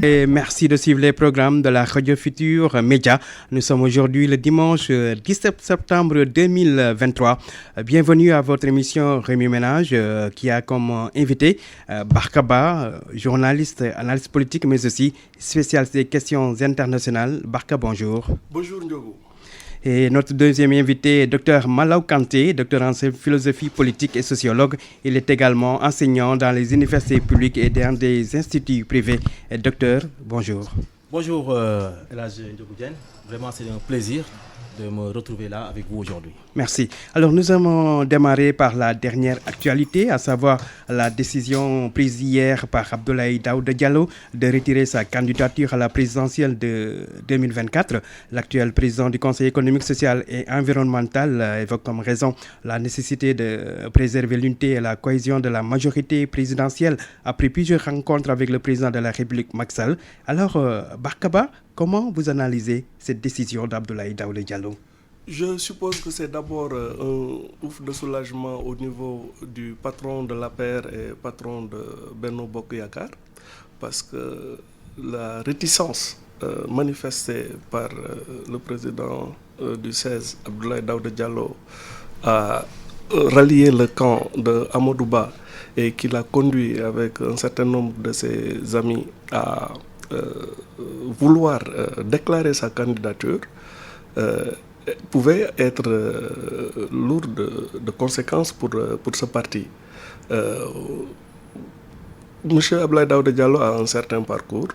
Et merci de suivre les programmes de la Radio Futur Média. Nous sommes aujourd'hui le dimanche 17 septembre 2023. Bienvenue à votre émission Rémi Ménage qui a comme invité Barkaba, journaliste, analyste politique mais aussi spécialiste des questions internationales. Barka, bonjour. Bonjour Ndiogo. Et notre deuxième invité est Dr Malaw Kanté, docteur en philosophie politique et sociologue. Il est également enseignant dans les universités publiques et dans des instituts privés. Et docteur, bonjour. Bonjour Elhadji Ndiogou Diène. Vraiment, c'est un plaisir de me retrouver là avec vous aujourd'hui. Merci. Alors, nous allons démarrer par la dernière actualité, à savoir la décision prise hier par Abdoulaye Daouda Diallo de retirer sa candidature à la présidentielle de 2024. L'actuel président du Conseil économique, social et environnemental évoque comme raison la nécessité de préserver l'unité et la cohésion de la majorité présidentielle après plusieurs rencontres avec le président de la République, Macky Sall. Alors, Barkaba, comment vous analysez cette décision d'Abdoulaye Daouda Diallo? Je suppose que c'est d'abord un ouf de soulagement au niveau du patron de l'APR et patron de Benno Bokk Yakaar, parce que la réticence manifestée par le président du 16, Abdoulaye Daouda Diallo, à rallier le camp de Amadou Ba et qui l'a conduit avec un certain nombre de ses amis à vouloir déclarer sa candidature pouvait être lourde de conséquences pour ce parti. Monsieur Abdoulaye Daouda Diallo a un certain parcours.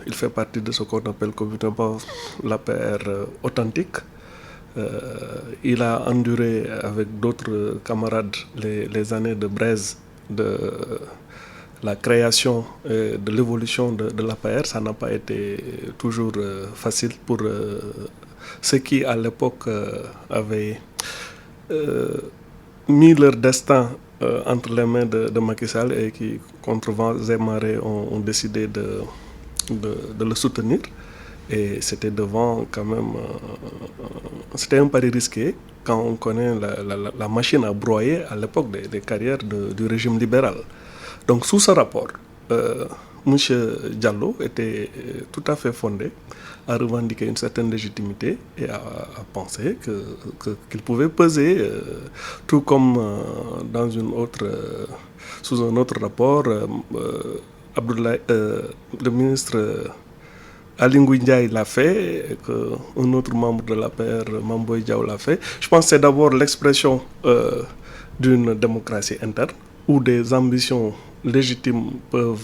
Il fait partie de ce qu'on appelle communément l'APR authentique. Il a enduré avec d'autres camarades les années de braise de la création et de l'évolution de l'APR. Ça n'a pas été toujours facile pour ceux qui, à l'époque, avaient mis leur destin entre les mains de Macky Sall et qui, contre vents et marées, ont décidé de le soutenir. Et c'était devant, quand même, c'était un pari risqué quand on connaît la machine à broyer à l'époque des carrières du régime libéral. Donc, sous ce rapport, M. Diallo était tout à fait fondé à revendiquer une certaine légitimité et à penser qu'il pouvait peser, tout comme sous un autre rapport, le ministre Aly Ngouille Ndiaye l'a fait, et qu'un autre membre de l'APR, Mame Boye Diao, l'a fait. Je pense que c'est d'abord l'expression d'une démocratie interne où des ambitions légitimes peuvent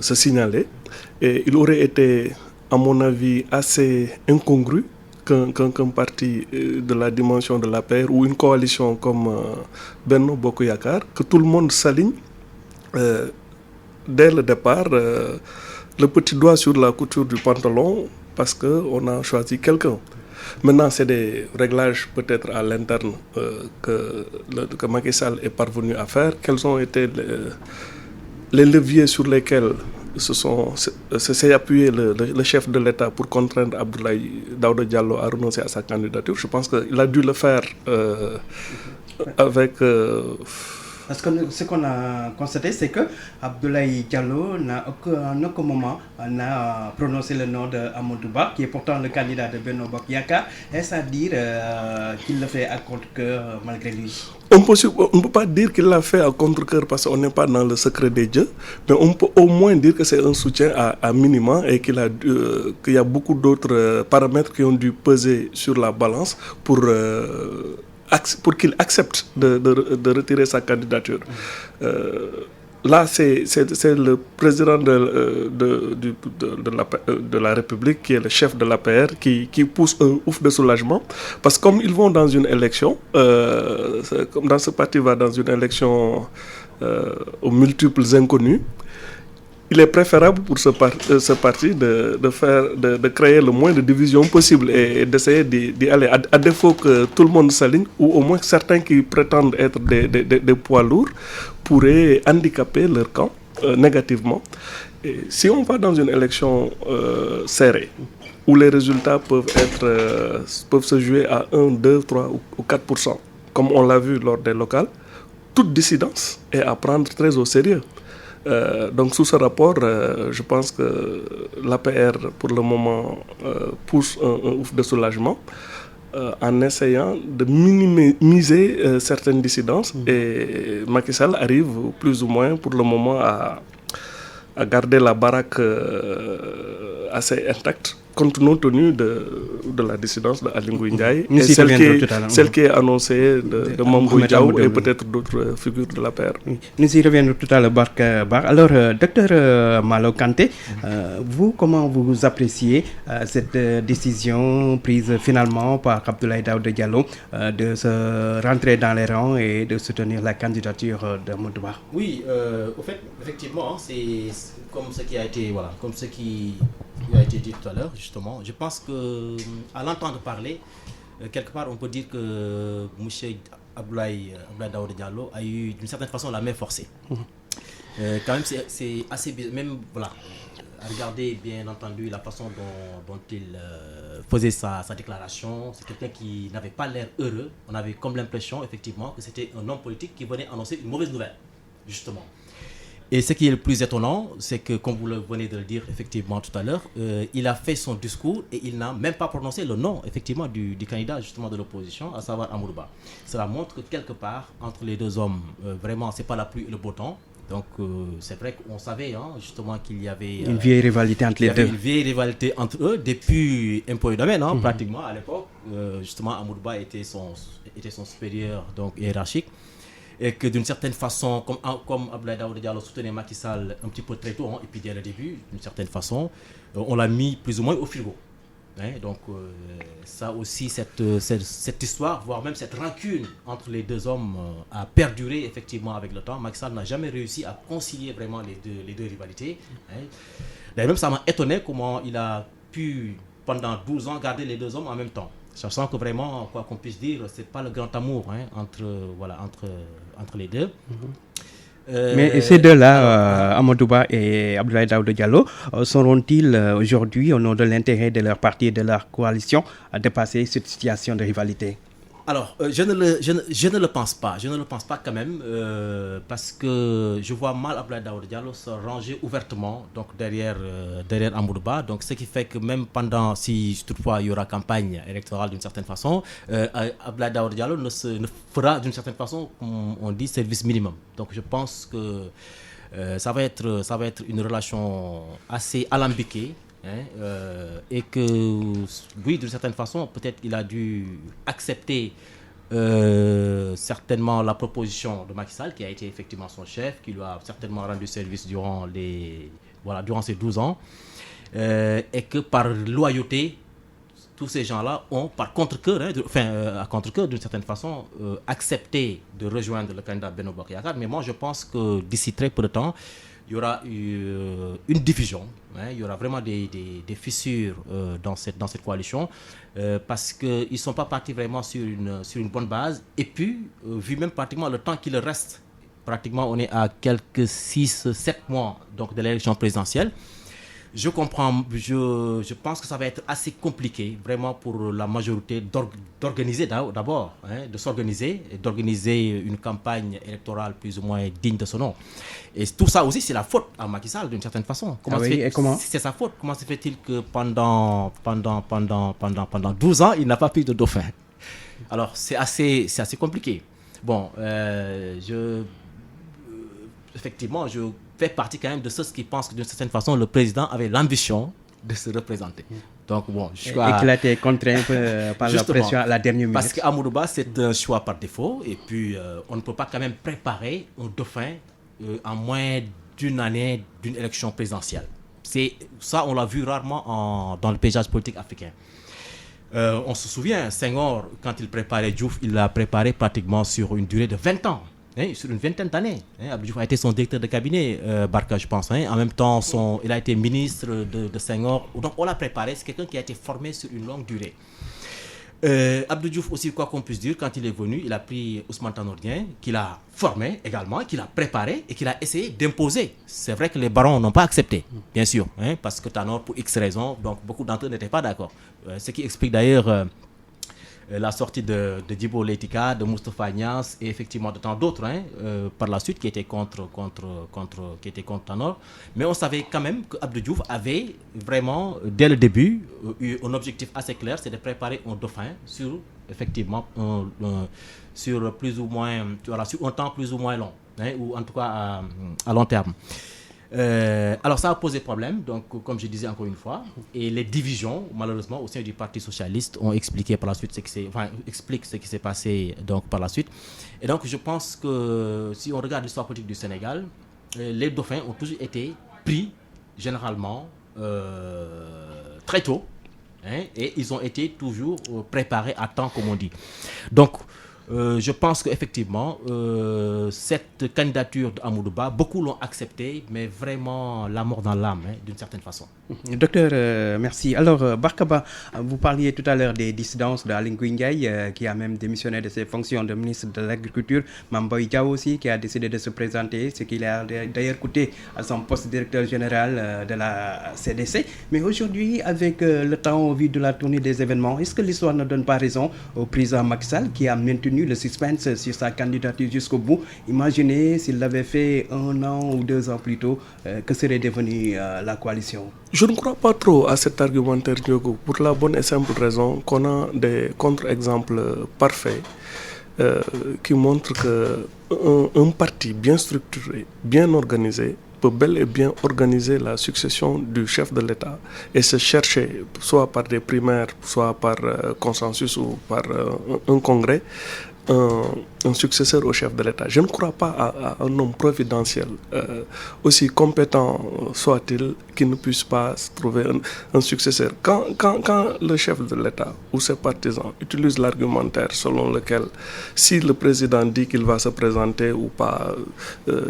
se signaler. Et il aurait été, à mon avis, assez incongru qu'un parti de la dimension de l'APR ou une coalition comme Benno Bokk Yakaar, que tout le monde s'aligne dès le départ, le petit doigt sur la couture du pantalon, parce qu'on a choisi quelqu'un. Maintenant, c'est des réglages peut-être à l'interne que Macky Sall est parvenu à faire. Quels ont été les leviers sur lesquels s'est appuyé le chef de l'État pour contraindre Abdoulaye Daouda Diallo à renoncer à sa candidature? Je pense qu'il a dû le faire avec... Parce que ce qu'on a constaté, c'est que Abdoulaye Diallo en aucun moment n'a prononcé le nom d'Amadou Ba, qui est pourtant le candidat de Benno Bokk Yakaar. Est-ce à dire qu'il le fait à contre-cœur malgré lui? On ne peut pas dire qu'il l'a fait à contre-cœur parce qu'on n'est pas dans le secret des dieux, mais on peut au moins dire que c'est un soutien à minima et qu'il y a beaucoup d'autres paramètres qui ont dû peser sur la balance pour qu'il accepte de retirer sa candidature. Là, c'est le président de la République qui est le chef de l'APR qui pousse un ouf de soulagement, parce que comme ils vont dans une élection, comme dans ce parti va dans une élection aux multiples inconnus, il est préférable pour ce parti de créer le moins de divisions possible et d'essayer d'y aller, à défaut que tout le monde s'aligne, ou au moins certains qui prétendent être des poids lourds pourraient handicaper leur camp négativement. Et si on va dans une élection serrée, où les résultats peuvent se jouer à 1, 2, 3 ou 4%, comme on l'a vu lors des locales, toute dissidence est à prendre très au sérieux. Donc sous ce rapport, je pense que l'APR pour le moment pousse un ouf de soulagement en essayant de minimiser certaines dissidences et Macky Sall arrive plus ou moins pour le moment à garder la baraque assez intacte compte tenu de la dissidence de Aly Ngouille Ndiaye et celle qui est annoncée de Mame Boye Diao et peut-être d'autres figures de la paire. Nous y reviendrons tout à l'heure, Bar. Alors, docteur Malo Kanté, vous, comment vous appréciez cette décision prise finalement par Abdoulaye Daouda Diallo de se rentrer dans les rangs et de soutenir la candidature d'Amadou Ba? Oui, au fait, effectivement, c'est comme ce qui a été, il a été dit tout à l'heure, justement. Je pense que à l'entendre parler, quelque part, on peut dire que M. Abdoulaye Daouda Diallo a eu d'une certaine façon la main forcée. Quand même, c'est assez bizarre. Même, voilà, à regarder, bien entendu, la façon dont il faisait sa déclaration, c'est quelqu'un qui n'avait pas l'air heureux. On avait comme l'impression, effectivement, que c'était un homme politique qui venait annoncer une mauvaise nouvelle, justement. Et ce qui est le plus étonnant, c'est que, comme vous venez de le dire effectivement tout à l'heure, il a fait son discours et il n'a même pas prononcé le nom effectivement du candidat justement de l'opposition, à savoir Amadou Ba. Cela montre que quelque part, entre les deux hommes, vraiment, c'est pas la pluie et le beau temps. Donc, c'est vrai qu'on savait justement qu'il y avait une vieille rivalité entre les deux. Une vieille rivalité entre eux depuis Impôts et Domaines, pratiquement à l'époque. Justement, Amadou Ba était son supérieur donc hiérarchique. Et que d'une certaine façon, comme Abdoulaye Daouda Diallo soutenait Macky Sall un petit peu très tôt, et puis dès le début, d'une certaine façon, on l'a mis plus ou moins au frigo. Donc ça aussi, cette histoire, voire même cette rancune entre les deux hommes a perduré effectivement avec le temps. Macky Sall n'a jamais réussi à concilier vraiment les deux rivalités. D'ailleurs même ça m'a étonné comment il a pu, pendant 12 ans, garder les deux hommes en même temps. Sachant que vraiment, quoi qu'on puisse dire, c'est pas le grand amour entre les deux. Mais ces deux-là, Amadou Ba et Abdoulaye Daouda Diallo, seront-ils aujourd'hui, au nom de l'intérêt de leur parti et de leur coalition, à dépasser cette situation de rivalité? Alors, je ne le pense pas. Je ne le pense pas quand même, parce que je vois mal Abdoulaye Daouda Diallo se ranger ouvertement donc derrière Amadou Ba. Donc, ce qui fait que même pendant, si toutefois il y aura campagne électorale d'une certaine façon, Abdoulaye Daouda Diallo ne fera d'une certaine façon, comme on dit, service minimum. Donc, je pense que ça va être une relation assez alambiquée. Et que, oui, d'une certaine façon, peut-être il a dû accepter certainement la proposition de Macky Sall, qui a été effectivement son chef, qui lui a certainement rendu service durant ces 12 ans, et que par loyauté, tous ces gens-là ont, par contre-cœur, à contre-cœur d'une certaine façon, accepté de rejoindre le candidat Benno Bokk Yakaar. Mais moi, je pense que d'ici très peu de temps, il y aura une division, il y aura vraiment des fissures dans cette coalition, parce qu'ils ne sont pas partis vraiment sur une bonne base. Et puis, vu même pratiquement le temps qu'il reste, pratiquement on est à quelques 6-7 mois donc, de l'élection présidentielle, je comprends, je pense que ça va être assez compliqué vraiment pour la majorité d'organiser d'abord, de s'organiser et d'organiser une campagne électorale plus ou moins digne de son nom. Et tout ça aussi, c'est la faute à Macky Sall d'une certaine façon. Comment c'est sa faute? Comment se fait-il que pendant 12 ans, il n'a pas pris de dauphin? Alors, c'est assez compliqué. Bon, effectivement, je fait partie quand même de ceux qui pensent que d'une certaine façon le président avait l'ambition de se représenter. Donc bon, et qu'il a été contraint par la pression à la dernière minute. Parce qu'Amadou Ba, c'est un choix par défaut, et puis on ne peut pas quand même préparer un dauphin en moins d'une année d'une élection présidentielle. Ça, on l'a vu rarement dans le paysage politique africain. On se souvient, Senghor, quand il préparait Diouf, il l'a préparé pratiquement sur une durée de 20 ans. Sur une vingtaine d'années. Abdou Diouf a été son directeur de cabinet, Barka, je pense. En même temps, il a été ministre de Senghor. Donc, on l'a préparé. C'est quelqu'un qui a été formé sur une longue durée. Abdou Diouf aussi, quoi qu'on puisse dire, quand il est venu, il a pris Ousmane Tanor Dieng, qu'il a formé également, qu'il a préparé et qu'il a essayé d'imposer. C'est vrai que les barons n'ont pas accepté, bien sûr, parce que Tanor, pour X raisons, donc beaucoup d'entre eux n'étaient pas d'accord. Ce qui explique d'ailleurs la sortie de Djibo Leïtika, de Moustapha Niasse et effectivement de tant d'autres par la suite qui étaient contre Tanor. Mais on savait quand même que Abdou Diouf avait vraiment, dès le début, eu un objectif assez clair, c'est de préparer un dauphin sur, effectivement, sur plus ou moins, sur un temps plus ou moins long, ou en tout cas à long terme. Alors ça a posé problème, donc comme je disais encore une fois, et les divisions malheureusement au sein du Parti socialiste ont expliqué par la suite expliquent ce qui s'est passé donc par la suite. Et donc je pense que si on regarde l'histoire politique du Sénégal, les dauphins ont toujours été pris généralement très tôt, et ils ont été toujours préparés à temps comme on dit. Donc je pense qu'effectivement, cette candidature d'Amadou Ba, beaucoup l'ont acceptée, mais vraiment la mort dans l'âme, d'une certaine façon. Docteur, merci. Alors, Barkaba, vous parliez tout à l'heure des dissidences d'Aly Ngouille Ndiaye, qui a même démissionné de ses fonctions de ministre de l'Agriculture. Mame Boye Diao aussi, qui a décidé de se présenter, ce qui a d'ailleurs coûté à son poste directeur général de la CDC. Mais aujourd'hui, avec le temps au vu de la tournée des événements, est-ce que l'histoire ne donne pas raison au président Macky Sall, qui a maintenu le suspense sur sa candidature jusqu'au bout? Imaginez s'il l'avait fait 1 an ou 2 ans plus tôt, que serait devenue la coalition? Je ne crois pas trop à cet argumentaire, Diogo, pour la bonne et simple raison qu'on a des contre-exemples parfaits qui montrent qu'un parti bien structuré, bien organisé, peut bel et bien organiser la succession du chef de l'État et se chercher, soit par des primaires, soit par consensus ou par un congrès, un successeur au chef de l'État. Je ne crois pas à un homme providentiel, aussi compétent soit-il, qui ne puisse pas trouver un successeur. Quand le chef de l'État ou ses partisans utilisent l'argumentaire selon lequel si le président dit qu'il va se présenter ou pas,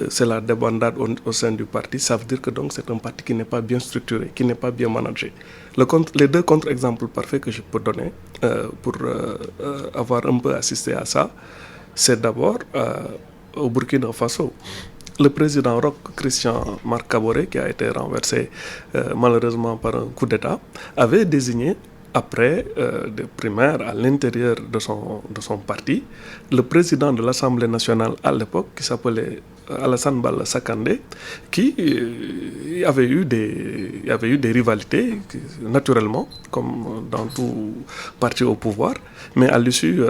c'est la débandade au sein du parti, ça veut dire que donc c'est un parti qui n'est pas bien structuré, qui n'est pas bien managé. Les 2 contre-exemples parfaits que je peux donner pour avoir un peu assisté à ça, c'est d'abord au Burkina Faso. Le président Roch Christian Marc Kaboré, qui a été renversé malheureusement par un coup d'État, avait désigné, après des primaires à l'intérieur de son parti, le président de l'Assemblée nationale à l'époque, qui s'appelait Alassane Bala Sakandé, qui avait eu des rivalités, naturellement, comme dans tout parti au pouvoir, mais à l'issue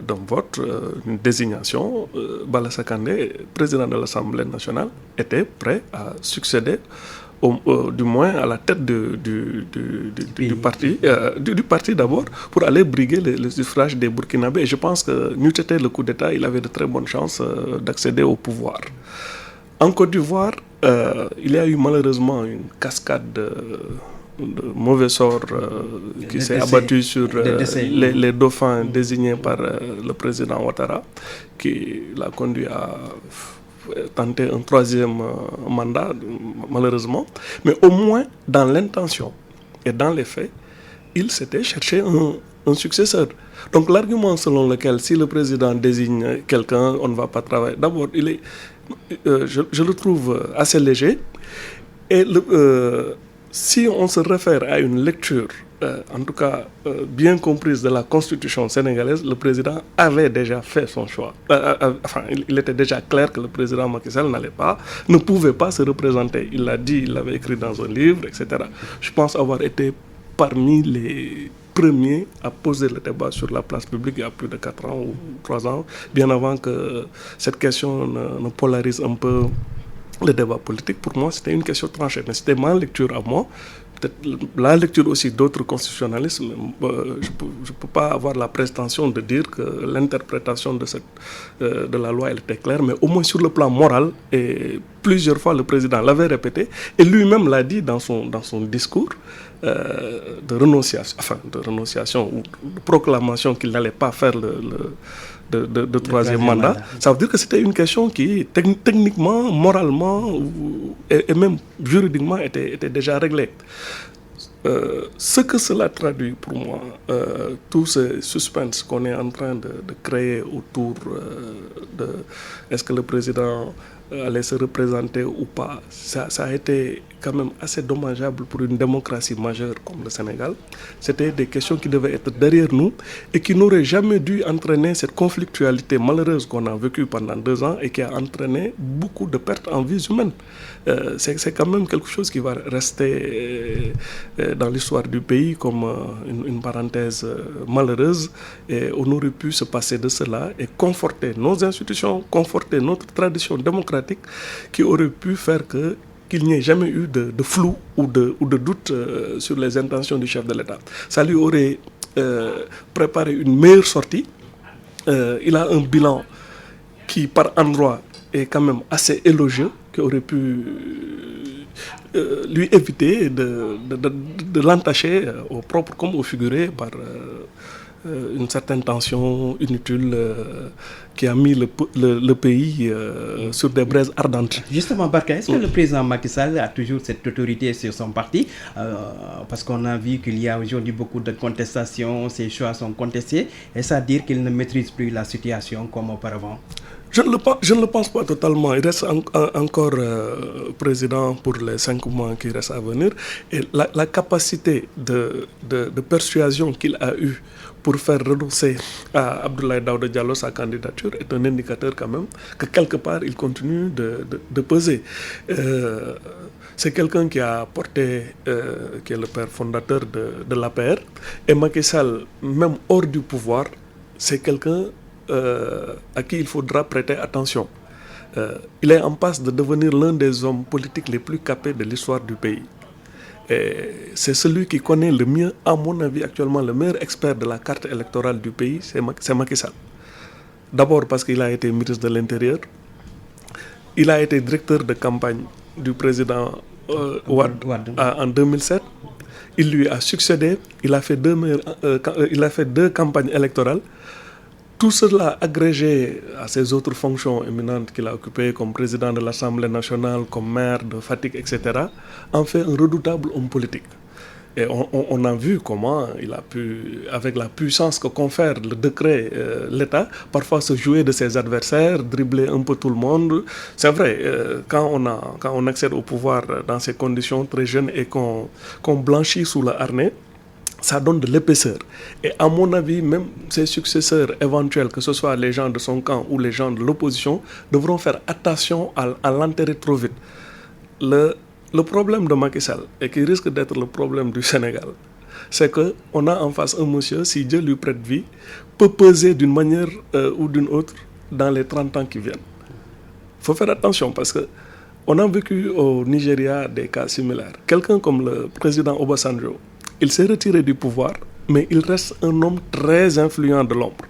d'un vote, une désignation, Bala Sakandé, président de l'Assemblée nationale, était prêt à succéder du moins à la tête du parti d'abord, pour aller briguer le suffrage des Burkinabés. Et je pense que, n'eût été le coup d'État, il avait de très bonnes chances d'accéder au pouvoir. En Côte d'Ivoire, il y a eu malheureusement une cascade de mauvais sort qui s'est abattu sur les dauphins désignés par le président Ouattara, qui l'a conduit à tenter un 3e mandat, malheureusement. Mais au moins, dans l'intention et dans les faits, il s'était cherché un successeur. Donc l'argument selon lequel si le président désigne quelqu'un, on ne va pas travailler, d'abord, je le trouve assez léger. Et si on se réfère à une lecture, en tout cas bien comprise de la Constitution sénégalaise, le président avait déjà fait son choix. Il était déjà clair que le président Macky Sall ne pouvait pas se représenter. Il l'a dit, il l'avait écrit dans un livre, etc. Je pense avoir été parmi les premiers à poser le débat sur la place publique il y a plus de 4 ans ou 3 ans, bien avant que cette question ne polarise un peu le débat politique. Pour moi, c'était une question tranchée, mais c'était ma lecture à moi. Peut-être la lecture aussi d'autres constitutionnalistes. Je ne peux pas avoir la prétention de dire que l'interprétation de la loi elle était claire, mais au moins sur le plan moral, et plusieurs fois le président l'avait répété, et lui-même l'a dit dans son discours de renonciation ou de proclamation qu'il n'allait pas faire de 3e mandat. Ça veut dire que c'était une question qui, techniquement, moralement et même juridiquement, était déjà réglée. Ce que cela traduit pour moi, tout ce suspense qu'on est en train de créer autour de est-ce que le président allait se représenter ou pas, ça a été quand même assez dommageable pour une démocratie majeure comme le Sénégal. C'était des questions qui devaient être derrière nous et qui n'auraient jamais dû entraîner cette conflictualité malheureuse qu'on a vécue pendant 2 ans et qui a entraîné beaucoup de pertes en vies humaines. C'est quand même quelque chose qui va rester dans l'histoire du pays comme une parenthèse malheureuse, et on aurait pu se passer de cela et conforter nos institutions, conforter notre tradition démocratique qui aurait pu faire qu'il n'y ait jamais eu de flou ou de doute sur les intentions du chef de l'État. Ça lui aurait préparé une meilleure sortie. Il a un bilan qui par endroits est quand même assez élogieux, qui aurait pu lui éviter de l'entacher au propre comme au figuré par une certaine tension inutile qui a mis le pays sur des braises ardentes. Justement, Barka, est-ce que le président Macky Sall a toujours cette autorité sur son parti parce qu'on a vu qu'il y a aujourd'hui beaucoup de contestations, ses choix sont contestés. Est-ce à dire qu'il ne maîtrise plus la situation comme auparavant? Je ne le pense pas totalement. Il reste encore président pour les 5 mois qui restent à venir. Et la capacité de persuasion qu'il a eue pour faire renoncer à Abdoulaye Daouda Diallo sa candidature est un indicateur quand même que quelque part il continue de peser. C'est quelqu'un qui a porté, qui est le père fondateur de l'APR. Et Macky Sall, même hors du pouvoir, c'est quelqu'un à qui il faudra prêter attention. Il est en passe de devenir l'un des hommes politiques les plus capés de l'histoire du pays. Et c'est celui qui connaît le mieux, à mon avis actuellement, le meilleur expert de la carte électorale du pays, c'est Macky Sall. D'abord parce qu'il a été ministre de l'Intérieur, il a été directeur de campagne du président Wade en 2007, il lui a succédé, il a fait 2 campagnes électorales. Tout cela agrégé à ses autres fonctions éminentes qu'il a occupées comme président de l'Assemblée nationale, comme maire de Fatick, etc., en fait un redoutable homme politique. Et on a vu comment il a pu, avec la puissance que confère le décret, l'État, parfois se jouer de ses adversaires, dribbler un peu tout le monde. C'est vrai, quand on accède au pouvoir dans ces conditions très jeunes et qu'on blanchit sous le harnais, ça donne de l'épaisseur. Et à mon avis, même ses successeurs éventuels, que ce soit les gens de son camp ou les gens de l'opposition, devront faire attention à l'enterrer trop vite. Le problème de Macky Sall, et qui risque d'être le problème du Sénégal, c'est qu'on a en face un monsieur, si Dieu lui prête vie, peut peser d'une manière ou d'une autre dans les 30 ans qui viennent. Il faut faire attention parce qu'on a vécu au Nigeria des cas similaires. Quelqu'un comme le président Obasanjo, il s'est retiré du pouvoir, mais il reste un homme très influent de l'ombre.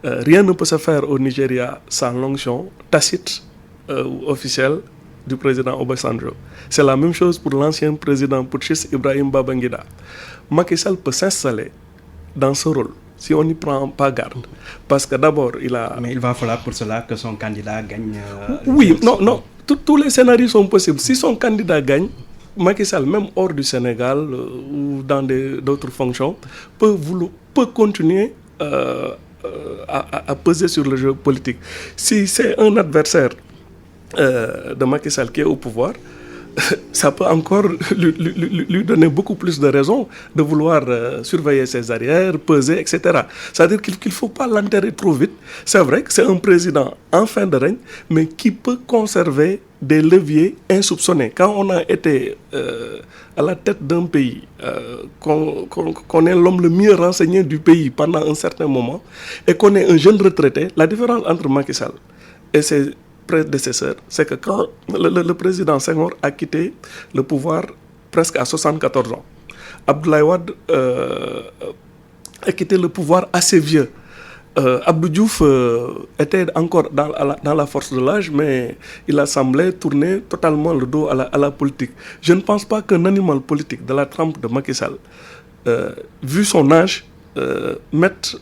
Rien ne peut se faire au Nigeria sans l'onction tacite ou officielle du président Obasanjo. C'est la même chose pour l'ancien président putschiste Ibrahim Babangida. Macky Sall peut s'installer dans ce rôle si on n'y prend pas garde. Parce que d'abord, Mais il va falloir pour cela que son candidat gagne... Oui, non. Tous les scénarios sont possibles. Si son candidat gagne, Macky Sall, même hors du Sénégal ou dans d'autres fonctions, peut continuer à peser sur le jeu politique. Si c'est un adversaire de Macky Sall qui est au pouvoir, ça peut encore lui donner beaucoup plus de raisons de vouloir surveiller ses arrières, peser, etc. C'est-à-dire qu'il ne faut pas l'enterrer trop vite. C'est vrai que c'est un président en fin de règne, mais qui peut conserver des leviers insoupçonnés. Quand on a été à la tête d'un pays, qu'on est l'homme le mieux renseigné du pays pendant un certain moment, et qu'on est un jeune retraité, la différence entre Macky Sall et ses prédécesseurs, c'est que quand le président Senghor a quitté le pouvoir presque à 74 ans, Abdoulaye Wade a quitté le pouvoir assez vieux. Abdou Diouf était encore dans la force de l'âge, mais il a semblé tourner totalement le dos à la politique. Je ne pense pas qu'un animal politique de la trempe de Macky Sall, vu son âge, mette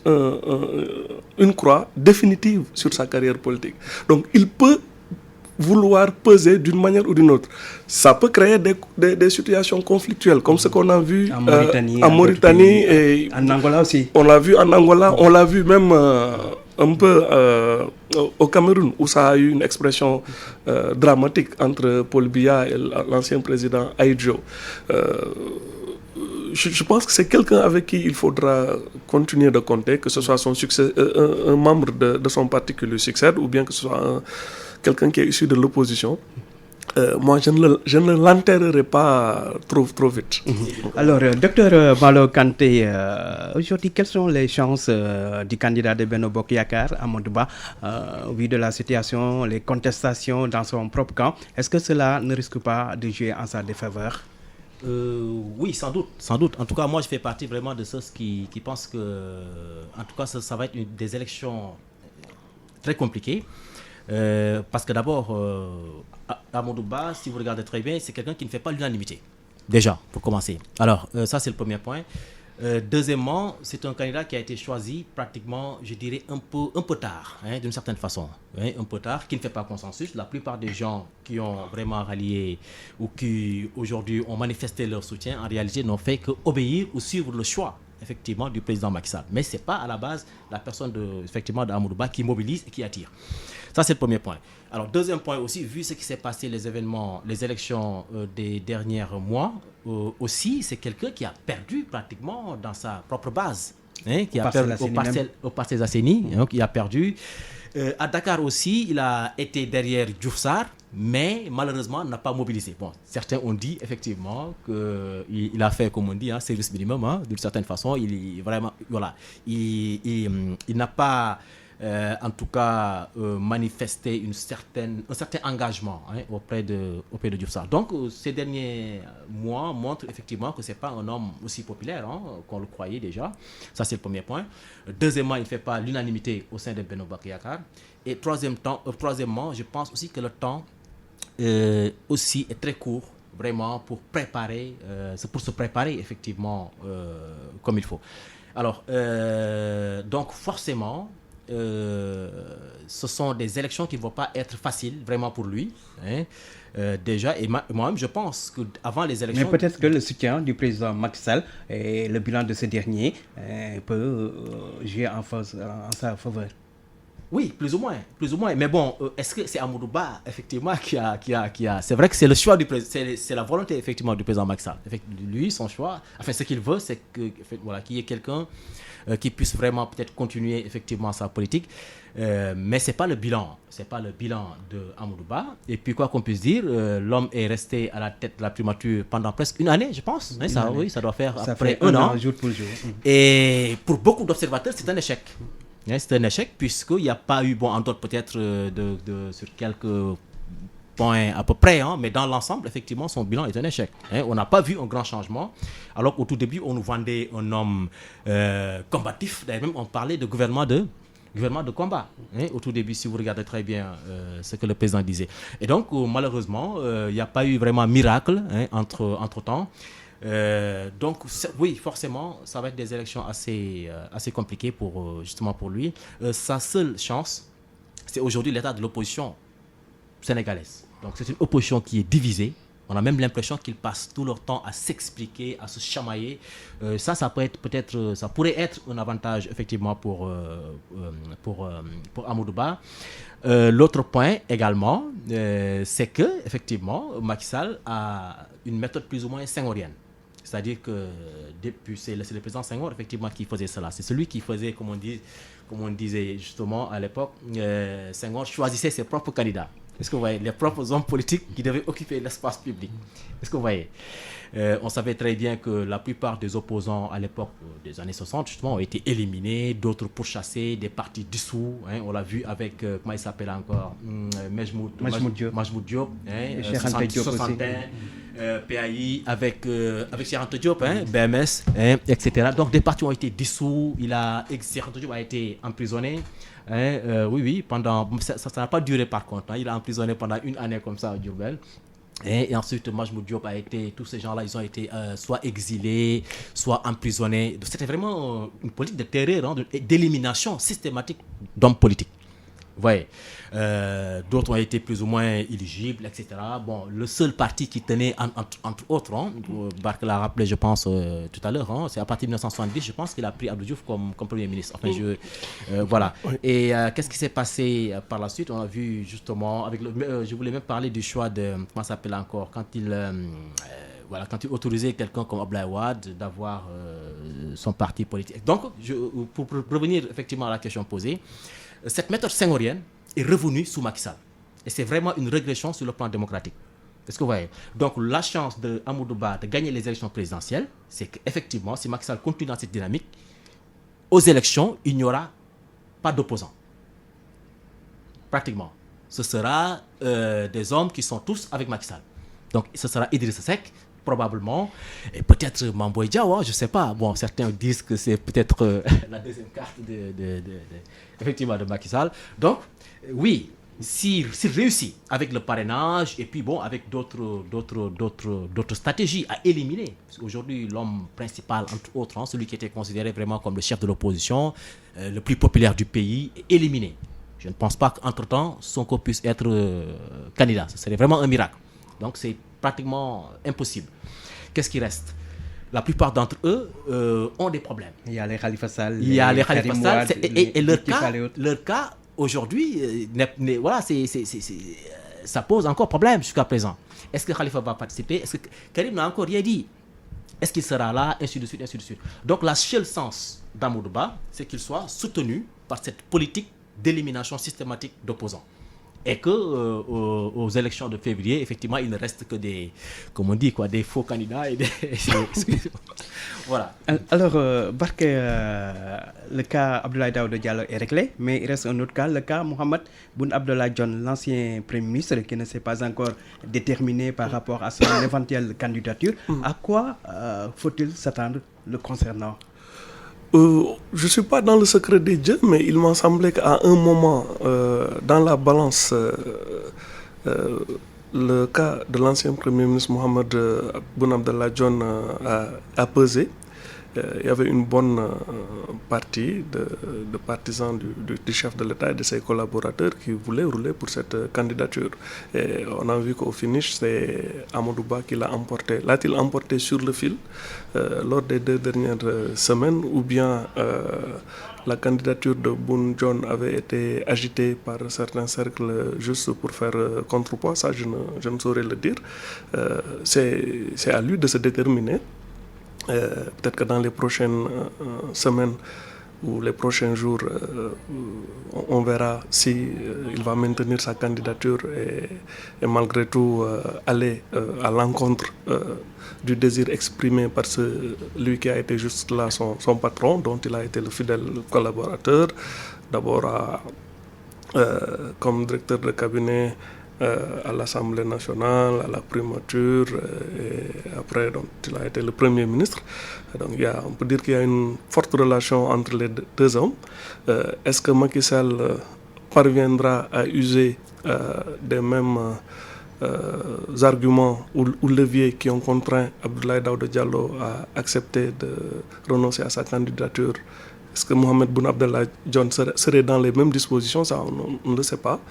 une croix définitive sur sa carrière politique. Donc il peut vouloir peser d'une manière ou d'une autre. Ça peut créer des situations conflictuelles, comme ce qu'on a vu en Mauritanie et en Angola aussi. On l'a vu en Angola, on l'a vu même un peu au Cameroun, où ça a eu une expression dramatique entre Paul Biya et l'ancien président Ahidjo. Je pense que c'est quelqu'un avec qui il faudra continuer de compter, que ce soit son succès, un membre de son parti qui lui succède, ou bien que ce soit quelqu'un qui est issu de l'opposition. Moi, je ne l'enterrerai pas trop vite. Alors, docteur Malo Kanté, aujourd'hui, quelles sont les chances du candidat de Benno Bokk Yakaar, Amadou Ba, au vu de la situation, les contestations dans son propre camp? Est-ce que cela ne risque pas de jouer en sa défaveur? Oui, sans doute. En tout cas, moi, je fais partie vraiment de ceux qui pensent que, en tout cas, ça va être des élections très compliquées. Parce que d'abord, Amadou Ba, si vous regardez très bien, c'est quelqu'un qui ne fait pas l'unanimité. Déjà, pour commencer. Alors, ça, c'est le premier point. Deuxièmement, c'est un candidat qui a été choisi pratiquement, je dirais, un peu tard, d'une certaine façon. Un peu tard, qui ne fait pas consensus. La plupart des gens qui ont vraiment rallié ou qui, aujourd'hui, ont manifesté leur soutien, en réalité, n'ont fait qu'obéir ou suivre le choix, effectivement, du président Macky Sall. Mais ce n'est pas à la base la personne d'Amadou Ba qui mobilise et qui attire. Ça, c'est le premier point. Alors, deuxième point aussi, vu ce qui s'est passé, les événements, les élections des derniers mois, aussi, c'est quelqu'un qui a perdu pratiquement dans sa propre base. Qui a perdu au Parcelles Assainies, donc il a perdu. À Dakar aussi, il a été derrière Diouf Sarr, mais malheureusement n'a pas mobilisé. Bon, certains ont dit effectivement qu'il a fait, comme on dit, service minimum, d'une certaine façon. Il n'a pas en tout cas manifester un certain engagement auprès de Diouf Sarr. Donc ces derniers mois montrent effectivement que ce n'est pas un homme aussi populaire qu'on le croyait déjà. Ça, c'est le premier point. Deuxièmement, il ne fait pas l'unanimité au sein de Benno Bokk Yakaar. Et troisièmement, je pense aussi que le temps aussi est très court vraiment pour se préparer effectivement comme il faut. Alors, donc forcément, ce sont des élections qui ne vont pas être faciles vraiment pour lui. Déjà, et moi-même, je pense qu'avant les élections... Mais peut-être que le soutien du président Macky Sall et le bilan de ce dernier peut jouer en sa faveur. Oui, plus ou moins. Mais bon, est-ce que c'est Amadou Ba, effectivement, qui a... C'est vrai que c'est le choix du président, c'est la volonté, effectivement, du président Macky Sall. Lui, son choix, enfin, ce qu'il veut, c'est qu'il y ait quelqu'un qui puisse vraiment peut-être continuer, effectivement, sa politique. Mais ce n'est pas le bilan. C'est pas le bilan de Amadou Ba. Et puis, quoi qu'on puisse dire, l'homme est resté à la tête de la primature pendant presque une année, je pense. Oui, ça doit faire après un an. Jour pour jour. Et pour beaucoup d'observateurs, c'est un échec. C'est un échec puisqu'il n'y a pas eu, en d'autres peut-être sur quelques points à peu près, mais dans l'ensemble, effectivement, son bilan est un échec. On n'a pas vu un grand changement, alors qu'au tout début, on nous vendait un homme combatif. D'ailleurs, même on parlait de gouvernement de combat. Au tout début, si vous regardez très bien ce que le président disait. Et donc, malheureusement, il n'y a pas eu vraiment miracle entre-temps. Donc oui, forcément, ça va être des élections assez compliquées justement pour lui. Sa seule chance, c'est aujourd'hui l'état de l'opposition sénégalaise. Donc c'est une opposition qui est divisée. On a même l'impression qu'ils passent tout leur temps à s'expliquer, à se chamailler. Ça pourrait être un avantage effectivement pour Amadou Ba. L'autre point également, c'est que effectivement Macky Sall a une méthode plus ou moins senghorienne. C'est-à-dire que depuis, c'est le président Senghor effectivement qui faisait cela. C'est celui qui faisait, comme on disait justement à l'époque, Senghor choisissait ses propres candidats. Est-ce que vous voyez, les propres hommes politiques qui devaient occuper l'espace public. Est-ce que vous voyez, on savait très bien que la plupart des opposants à l'époque des années 60 justement ont été éliminés, d'autres pourchassés, des partis dissous. On l'a vu avec, comment il s'appelle encore, Majmoud Diop, Cheikh Anta Diop aussi. PAI avec Cheikh Anta Diop, BMS, etc. Donc des partis ont été dissous. Cheikh Anta Diop a été emprisonné. Oui, ça n'a pas duré par contre. Il a emprisonné pendant une année comme ça à Diourbel. Et ensuite, Majmoud Diop tous ces gens-là, ils ont été soit exilés, soit emprisonnés. C'était vraiment une politique de terreur, d'élimination systématique d'hommes politiques. Vous voyez, d'autres ont été plus ou moins éligibles, etc. Bon, le seul parti qui tenait, entre autres, Bark l'a rappelé, je pense, tout à l'heure, c'est à partir de 1970, je pense qu'il a pris Abdou Diouf comme Premier ministre. Enfin, voilà. Oui. Et qu'est-ce qui s'est passé par la suite? On a vu justement, je voulais même parler du choix de, comment ça s'appelle encore, quand il autorisait quelqu'un comme Abdoulaye Wade d'avoir son parti politique. Donc, pour revenir effectivement à la question posée, cette méthode senghorienne est revenue sous Macky Sall. Et c'est vraiment une régression sur le plan démocratique. Est-ce que vous voyez? Donc, la chance de Amadou Ba de gagner les élections présidentielles, c'est qu'effectivement, si Macky Sall continue dans cette dynamique, aux élections, il n'y aura pas d'opposants. Pratiquement. Ce sera des hommes qui sont tous avec Macky Sall. Donc, ce sera Idrissa Seck, probablement, et peut-être Mame Boye Diao, je ne sais pas. Bon, certains disent que c'est peut-être la deuxième carte effectivement de Macky Sall. Donc, oui, s'il réussit avec le parrainage et puis bon, avec d'autres stratégies à éliminer. Parce qu'aujourd'hui, l'homme principal, entre autres, celui qui était considéré vraiment comme le chef de l'opposition, le plus populaire du pays, est éliminé. Je ne pense pas qu'entre-temps, Sonko puisse être candidat. Ce serait vraiment un miracle. Donc, c'est pratiquement impossible. Qu'est-ce qui reste? La plupart d'entre eux ont des problèmes. Il y a les Khalifa Sall. Il y a les Khalifa Sall. Et leur cas aujourd'hui, voilà, ça pose encore problème jusqu'à présent. Est-ce que Khalifa va participer? Est-ce que Karim n'a encore rien dit? Est-ce qu'il sera là? Ainsi de suite, ainsi de suite. Donc, la seule sens d'Amadou Ba, c'est qu'il soit soutenu par cette politique d'élimination systématique d'opposants. Et que aux élections de février, effectivement, il ne reste que des, comme on dit, des faux candidats et des... Voilà. Alors, Bark, le cas Abdoulaye Daouda Diallo est réglé, mais il reste un autre cas, le cas Mohamed Boun Abdallah Dionne, l'ancien Premier ministre, qui ne s'est pas encore déterminé par rapport à son éventuelle candidature. À quoi faut-il s'attendre le concernant? Je ne suis pas dans le secret des dieux, mais il m'a semblé qu'à un moment, dans la balance, le cas de l'ancien Premier ministre Mohamed Boun Abdallah Dionne a pesé. Il y avait une bonne partie de partisans du chef de l'État et de ses collaborateurs qui voulaient rouler pour cette candidature. Et on a vu qu'au finish, c'est Amadou Ba qui l'a emporté. L'a-t-il emporté sur le fil lors des 2 dernières semaines, ou bien la candidature de Boun Dionne avait été agitée par certains cercles juste pour faire contrepoids? Ça, je ne saurais le dire. C'est à lui de se déterminer. Peut-être que dans les prochaines semaines ou les prochains jours, on verra si il va maintenir sa candidature et malgré tout aller à l'encontre du désir exprimé par celui qui a été juste là son patron, dont il a été le fidèle collaborateur, d'abord comme directeur de cabinet à l'Assemblée nationale, à la primature, et après donc, il a été le Premier ministre. Donc on peut dire qu'il y a une forte relation entre les deux hommes. Est-ce que Macky Sall parviendra à user des mêmes arguments ou leviers qui ont contraint Abdoulaye Daouda Diallo à accepter de renoncer à sa candidature? Est-ce que Mohamed Boun Abdallah Dionne serait dans les mêmes dispositions? Ça, on ne le sait pas.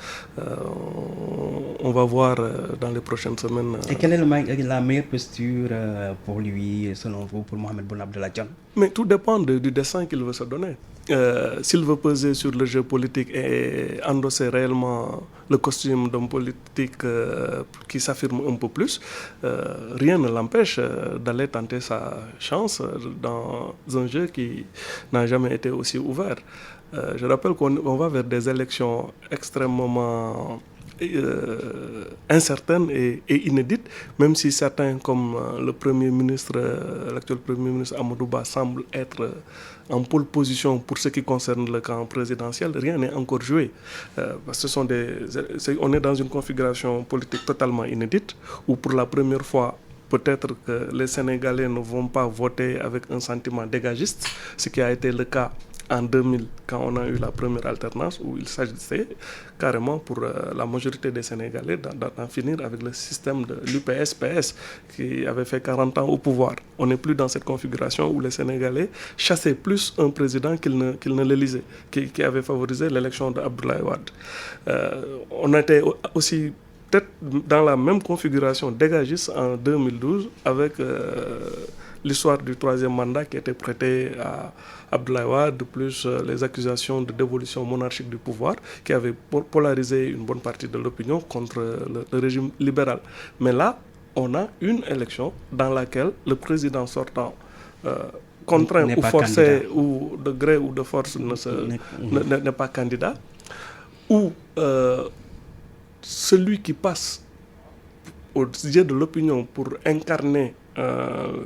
On va voir dans les prochaines semaines. Et quelle est la meilleure posture pour lui, selon vous, pour Mohamed Boun Abdallah Dionne? Mais tout dépend du dessein qu'il veut se donner. S'il veut peser sur le jeu politique et endosser réellement le costume d'homme politique qui s'affirme un peu plus, rien ne l'empêche d'aller tenter sa chance dans un jeu qui n'a jamais été aussi ouvert. Je rappelle qu'on va vers des élections extrêmement incertaines et inédites, même si certains, comme l'actuel Premier ministre Amadou Ba, semblent être en pole position pour ce qui concerne le camp présidentiel, rien n'est encore joué. Parce que on est dans une configuration politique totalement inédite, où pour la première fois, peut-être que les Sénégalais ne vont pas voter avec un sentiment dégagiste, ce qui a été le cas en 2000, quand on a eu la première alternance, où il s'agissait carrément pour la majorité des Sénégalais d'en finir avec le système de l'UPS-PS qui avait fait 40 ans au pouvoir. On n'est plus dans cette configuration où les Sénégalais chassaient plus un président qu'ils ne l'élisaient, qui avait favorisé l'élection d'Abdoulaye Wade. On était aussi peut-être dans la même configuration dégagiste en 2012 avec l'histoire du troisième mandat qui était prêté à Abdoulaye Wade, plus les accusations de dévolution monarchique du pouvoir qui avaient polarisé une bonne partie de l'opinion contre le régime libéral. Mais là, on a une élection dans laquelle le président sortant contraint ou forcé ou de gré ou de force n'est pas candidat, où celui qui passe aux yeux de l'opinion pour incarner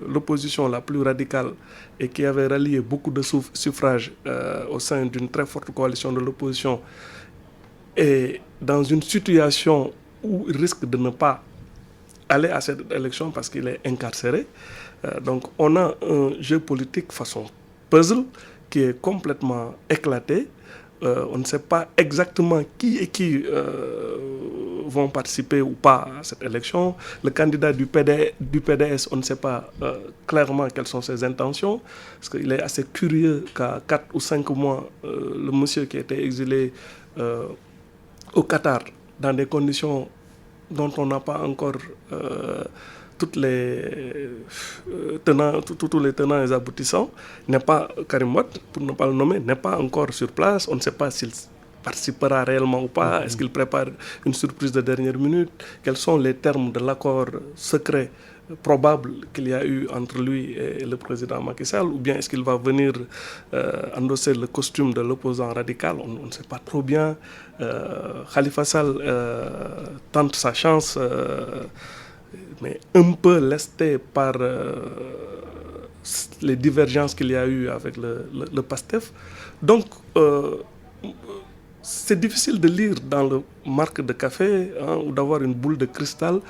l'opposition la plus radicale et qui avait rallié beaucoup de suffrages au sein d'une très forte coalition de l'opposition, est dans une situation où il risque de ne pas aller à cette élection parce qu'il est incarcéré. Donc on a un jeu politique façon puzzle qui est complètement éclaté. On ne sait pas exactement qui et qui vont participer ou pas à cette élection. Le candidat du PDS, on ne sait pas clairement quelles sont ses intentions, parce qu'il est assez curieux qu'à 4 ou 5 mois, le monsieur qui a été exilé au Qatar, dans des conditions dont on n'a pas encore tous les tenants et aboutissants, n'est pas Karim Wade, pour ne pas le nommer, n'est pas encore sur place. On ne sait pas s'il participera réellement ou pas. Est-ce qu'il prépare une surprise de dernière minute? Quels sont les termes de l'accord secret probable qu'il y a eu entre lui et le président Macky Sall? Ou bien est-ce qu'il va venir endosser le costume de l'opposant radical? On ne sait pas trop bien. Khalifa Sall tente sa chance, mais un peu lesté par les divergences qu'il y a eu avec le PASTEF. Donc, c'est difficile de lire dans le marque de café ou d'avoir une boule de cristal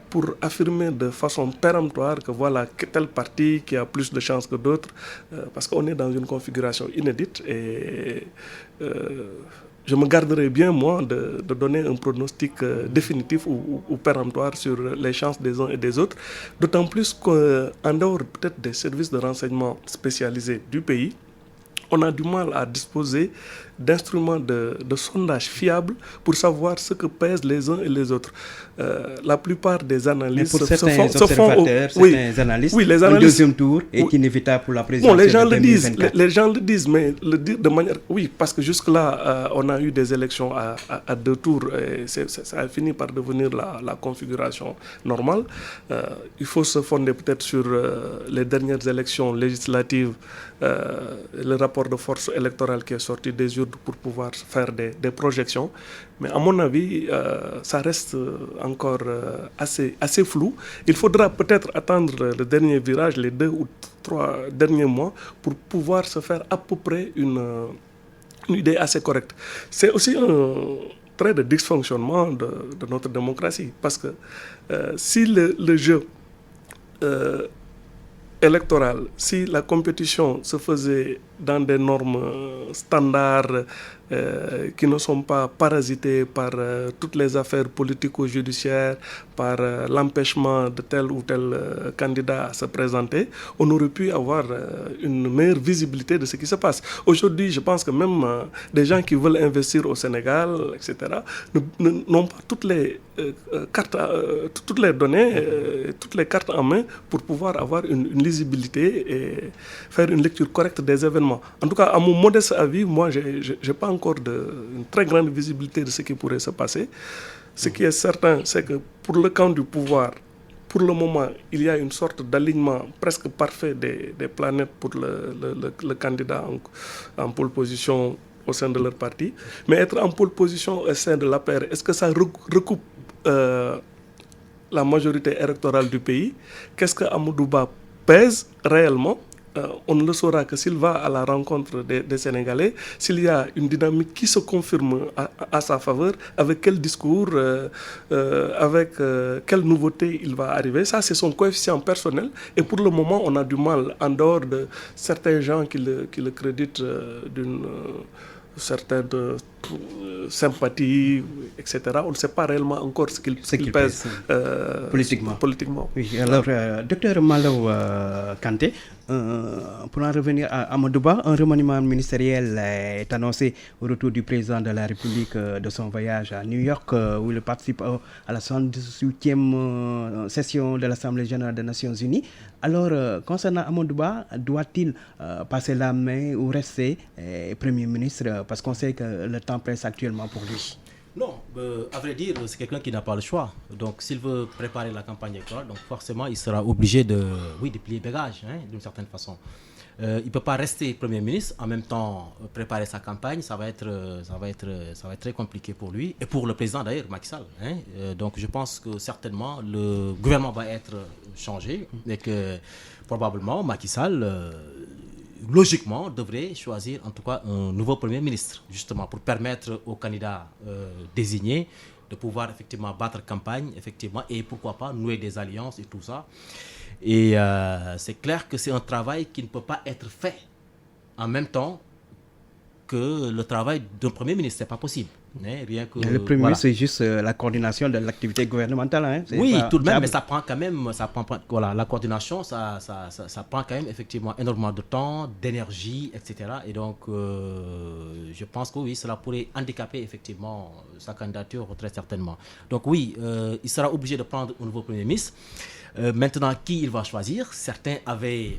pour affirmer de façon péremptoire que voilà tel parti qui a plus de chances que d'autres, parce qu'on est dans une configuration inédite et je me garderai bien, moi, de donner un pronostic définitif ou péremptoire sur les chances des uns et des autres, d'autant plus qu'en dehors peut-être des services de renseignement spécialisés du pays, on a du mal à disposer d'instruments de sondage fiables pour savoir ce que pèsent les uns et les autres. La plupart des analyses pour certains observateurs, certains analystes, un deuxième tour est inévitable pour la présidentielle. Bon, les gens le disent, mais le dire de manière... Oui, parce que jusque-là, on a eu des élections à 2 tours et ça a fini par devenir la configuration normale. Il faut se fonder peut-être sur les dernières élections législatives, le rapport de force électorale qui est sorti des urnes pour pouvoir faire des projections. Mais à mon avis, ça reste encore assez flou. Il faudra peut-être attendre le dernier virage, les 2 ou 3 derniers mois, pour pouvoir se faire à peu près une idée assez correcte. C'est aussi un trait de dysfonctionnement de notre démocratie. Parce que si le jeu électoral, si la compétition se faisait dans des normes standards qui ne sont pas parasitées par toutes les affaires politico-judiciaires, par l'empêchement de tel ou tel candidat à se présenter, on aurait pu avoir une meilleure visibilité de ce qui se passe. Aujourd'hui, je pense que même des gens qui veulent investir au Sénégal, etc., n'ont pas toutes les cartes, toutes les données, toutes les cartes en main pour pouvoir avoir une lisibilité et faire une lecture correcte des événements. En tout cas, à mon modeste avis, moi, je n'ai pas encore une très grande visibilité de ce qui pourrait se passer. Ce qui est certain, c'est que pour le camp du pouvoir, pour le moment, il y a une sorte d'alignement presque parfait des planètes pour le candidat en pole position au sein de leur parti. Mais être en pole position au sein de l'APR, est-ce que ça recoupe la majorité électorale du pays? Qu'est-ce que Amadou Ba pèse réellement? on ne le saura que s'il va à la rencontre des Sénégalais, s'il y a une dynamique qui se confirme à sa faveur, avec quel discours, avec quelle nouveauté il va arriver. Ça, c'est son coefficient personnel. Et pour le moment, on a du mal, en dehors de certains gens qui le créditent d'une certaine sympathie, etc. On ne sait pas réellement encore ce qu'il pèse politiquement. Oui, alors, docteur Malo Kanté, pour en revenir à Amadouba, un remaniement ministériel est annoncé au retour du président de la République de son voyage à New York, où il participe à la 78e session de l'Assemblée générale des Nations Unies. Alors, concernant Amadouba, doit-il passer la main ou rester Premier ministre, parce qu'on sait que le temps presse actuellement pour lui? Non, à vrai dire, c'est quelqu'un qui n'a pas le choix. Donc, s'il veut préparer la campagne électorale, donc forcément, il sera obligé de plier bagage, d'une certaine façon. Il ne peut pas rester Premier ministre, en même temps préparer sa campagne, ça va être très compliqué pour lui, et pour le président d'ailleurs, Macky Sall. Donc, je pense que certainement, le gouvernement va être changé, et que probablement, Macky Sall... logiquement, devrait choisir en tout cas un nouveau Premier ministre, justement pour permettre aux candidats désignés de pouvoir effectivement battre campagne, effectivement, et pourquoi pas nouer des alliances et tout ça. Et c'est clair que c'est un travail qui ne peut pas être fait en même temps que le travail d'un Premier ministre, c'est pas possible. Rien que, le Premier ministre, c'est juste la coordination de l'activité gouvernementale. Oui, tout de même, mais ça prend quand même, la coordination, ça prend quand même effectivement énormément de temps, d'énergie, etc. Et donc, je pense que oui, cela pourrait handicaper effectivement sa candidature très certainement. Donc oui, il sera obligé de prendre un nouveau Premier ministre. Maintenant, qui il va choisir? Certains avaient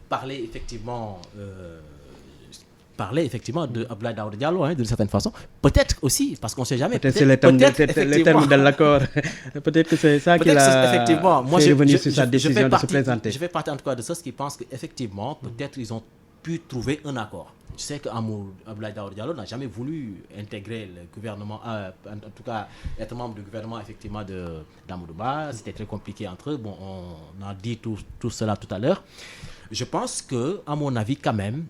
parlé effectivement de Abdoulaye Daouda Diallo, d'une certaine façon. Peut-être aussi, parce qu'on ne sait jamais. Peut-être c'est le terme de l'accord. Peut-être que c'est ça qui a fait revenir sur sa décision de se présenter. Je fais partie en tout cas de ceux qui pensent qu'effectivement, peut-être ils ont pu trouver un accord. Je sais qu'Abdoulaye Daouda Diallo n'a jamais voulu intégrer le gouvernement, en tout cas être membre du gouvernement effectivement d'Amadouba. C'était très compliqué entre eux. Bon, on a dit tout cela tout à l'heure. Je pense que, à mon avis, quand même,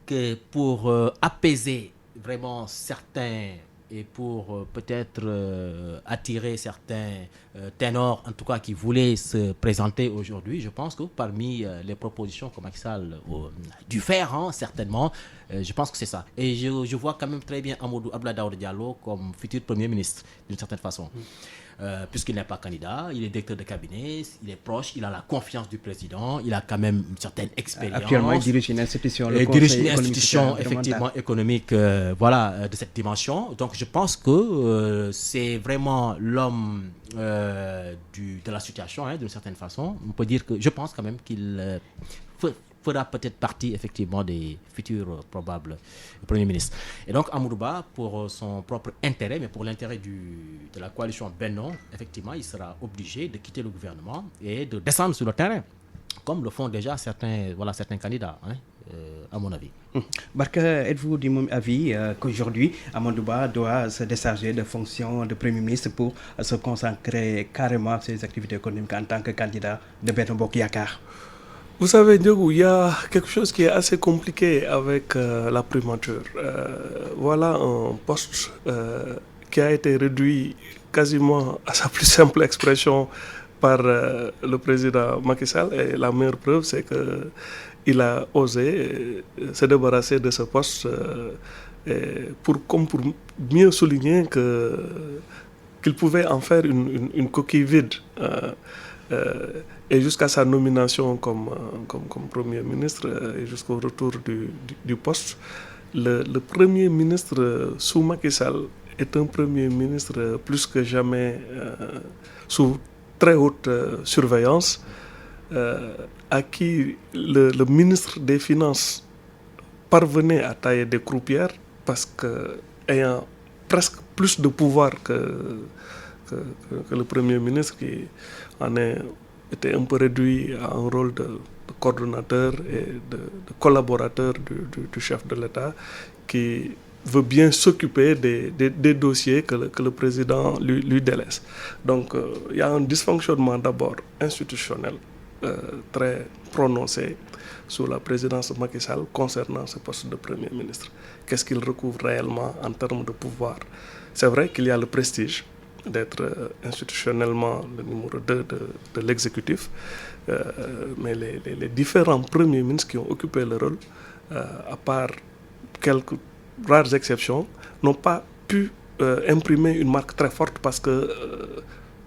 que pour apaiser vraiment certains et pour peut-être attirer certains ténors, en tout cas qui voulaient se présenter aujourd'hui, je pense que parmi les propositions que Macky Sall a dû faire, certainement, je pense que c'est ça. Et je vois quand même très bien Abdoulaye Daouda Diallo comme futur Premier ministre, d'une certaine façon. Puisqu'il n'est pas candidat, il est directeur de cabinet, il est proche, il a la confiance du président, il a quand même une certaine expérience. Actuellement, il dirige une institution, effectivement économique, de cette dimension. Donc, je pense que c'est vraiment l'homme de la situation, d'une certaine façon. On peut dire que je pense quand même qu'il fera peut-être partie effectivement des futurs probables Premier ministres. Et donc Amadouba, pour son propre intérêt, mais pour l'intérêt de la coalition Benno, effectivement, il sera obligé de quitter le gouvernement et de descendre sur le terrain, comme le font déjà certains candidats, à mon avis. Barka, êtes-vous du même avis qu'aujourd'hui, Amadouba doit se décharger de fonctions de Premier ministre pour se consacrer carrément à ses activités économiques en tant que candidat de Benno Bokk Yakaar? Vous savez, Ndiogou, il y a quelque chose qui est assez compliqué avec la primature. Voilà un poste qui a été réduit quasiment à sa plus simple expression par le président Macky Sall. Et la meilleure preuve, c'est qu'il a osé se débarrasser de ce poste pour mieux souligner qu'il pouvait en faire une coquille vide. Et jusqu'à sa nomination comme Premier ministre et jusqu'au retour du poste, le Premier ministre sous Macky Sall est un Premier ministre plus que jamais sous très haute surveillance, à qui le ministre des Finances parvenait à tailler des croupières parce qu'ayant presque plus de pouvoir que le Premier ministre qui était un peu réduit à un rôle de coordonnateur et de collaborateur du chef de l'État qui veut bien s'occuper des dossiers que le président lui délaisse. Donc il y a un dysfonctionnement d'abord institutionnel très prononcée sous la présidence de Macky Sall concernant ce poste de Premier ministre. Qu'est-ce qu'il recouvre réellement en termes de pouvoir? C'est vrai qu'il y a le prestige d'être institutionnellement le numéro 2 de l'exécutif, mais les différents premiers ministres qui ont occupé le rôle, à part quelques rares exceptions, n'ont pas pu imprimer une marque très forte parce que